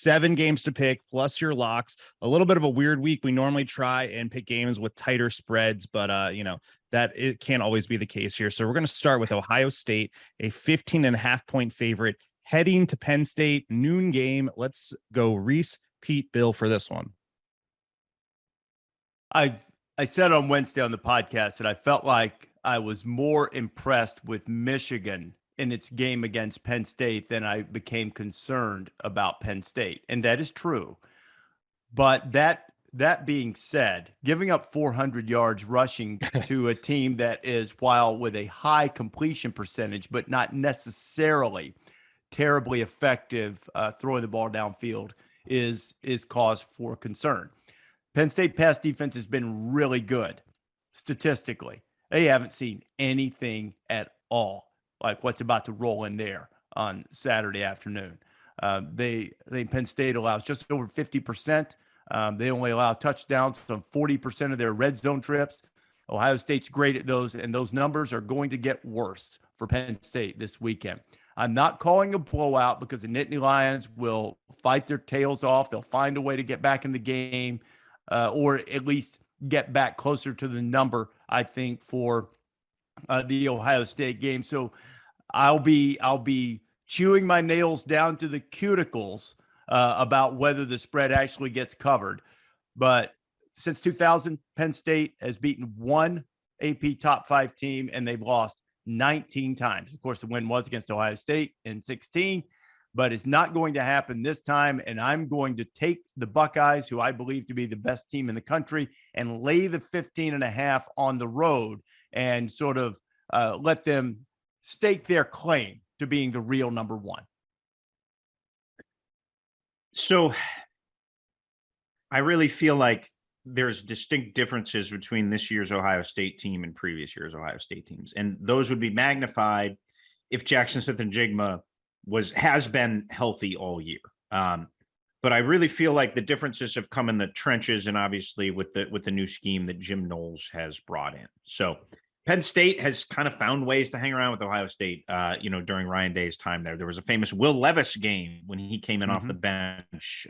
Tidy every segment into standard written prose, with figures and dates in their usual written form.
7 games to pick plus your locks. A little bit of a weird week. We normally try and pick games with tighter spreads, but that it can't always be the case here. So we're going to start with Ohio State, a 15.5-point favorite heading to Penn State, noon game. Let's go Reese, Pete, Bill for this one. I said on Wednesday on the podcast that I felt like I was more impressed with Michigan in its game against Penn State than I became concerned about Penn State. And that is true. But that being said, giving up 400 yards rushing to a team that is, while with a high completion percentage, but not necessarily terribly effective throwing the ball downfield, is cause for concern. Penn State pass defense has been really good statistically. They haven't seen anything at all like what's about to roll in there on Saturday afternoon. Penn State allows just over 50%. They only allow touchdowns on 40% of their red zone trips. Ohio State's great at those, and those numbers are going to get worse for Penn State this weekend. I'm not calling a blowout because the Nittany Lions will fight their tails off. They'll find a way to get back in the game, or at least get back closer to the number, I think, for the Ohio State game. So I'll be chewing my nails down to the cuticles about whether the spread actually gets covered. But since 2000, Penn State has beaten one AP top 5 team, and they've lost 19 times. Of course, the win was against Ohio State in 16, but it's not going to happen this time. And I'm going to take the Buckeyes, who I believe to be the best team in the country, and lay the 15.5 on the road and sort of let them stake their claim to being the real number one. So I really feel like there's distinct differences between this year's Ohio State team and previous year's Ohio State teams. And those would be magnified if Jackson Smith-Njigba has been healthy all year. But I really feel like the differences have come in the trenches, and obviously with the new scheme that Jim Knowles has brought in. So Penn State has kind of found ways to hang around with Ohio State, during Ryan Day's time there. There was a famous Will Levis game when he came in off the bench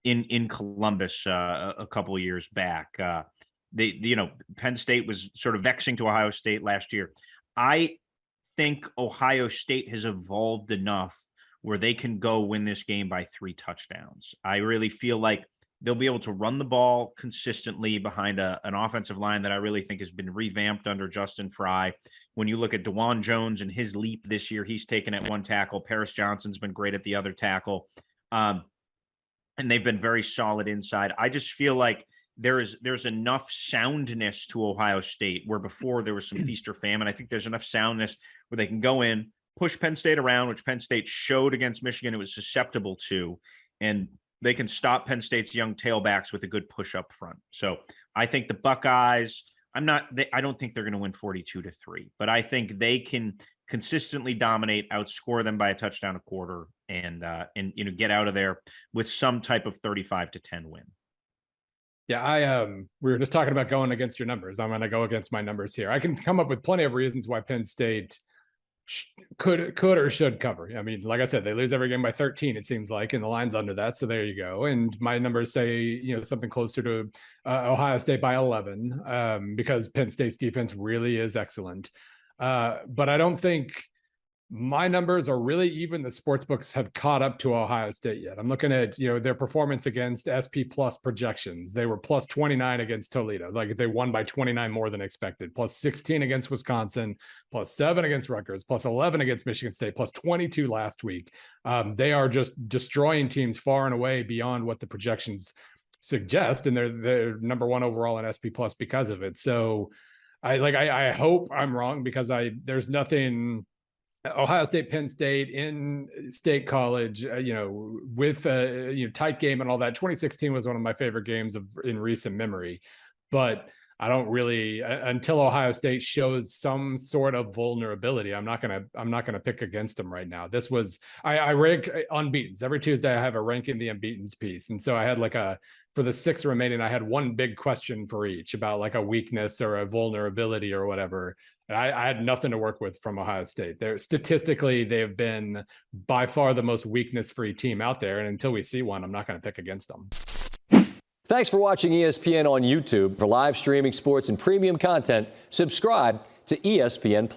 in Columbus a couple of years back. Penn State was sort of vexing to Ohio State last year. I think Ohio State has evolved enough where they can go win this game by 3 touchdowns. I really feel like they'll be able to run the ball consistently behind an offensive line that I really think has been revamped under Justin Fry. When you look at DeJuan Jones and his leap this year, he's taken at one tackle. Paris Johnson's been great at the other tackle. And they've been very solid inside. I just feel like there's enough soundness to Ohio State where before there was some feast or famine. I think there's enough soundness where they can go in, push Penn State around, which Penn State showed against Michigan it was susceptible to, and they can stop Penn State's young tailbacks with a good push up front. So I think the Buckeyes, I don't think they're going to win 42-3, but I think they can consistently dominate, outscore them by a touchdown a quarter, and get out of there with some type of 35-10 win. Yeah, we were just talking about going against your numbers. I'm going to go against my numbers here. I can come up with plenty of reasons why Penn State could or should cover. I mean, like I said, they lose every game by 13, it seems like, and the line's under that. So there you go. And my numbers say, something closer to Ohio State by 11, because Penn State's defense really is excellent. But I don't think my numbers are really even the sports books have caught up to Ohio State yet. I'm looking at, their performance against SP plus projections. They were plus 29 against Toledo. Like they won by 29 more than expected, plus 16 against Wisconsin, plus 7 against Rutgers, plus 11 against Michigan State, plus 22 last week. They are just destroying teams far and away beyond what the projections suggest. And they're number 1 overall in SP plus because of it. So I hope I'm wrong, because there's nothing. Ohio State, Penn State in State College, with a tight game and all that. 2016 was one of my favorite games in recent memory, but I don't really, until Ohio State shows some sort of vulnerability, I'm not gonna pick against them right now. This was I rank unbeatens every Tuesday. I have a ranking the unbeatens piece, and so I had for the 6 remaining, I had one big question for each about like a weakness or a vulnerability or whatever. I had nothing to work with from Ohio State. Statistically, they've been by far the most weakness-free team out there. And until we see one, I'm not going to pick against them. Thanks for watching ESPN on YouTube. For live streaming sports and premium content, subscribe to ESPN+.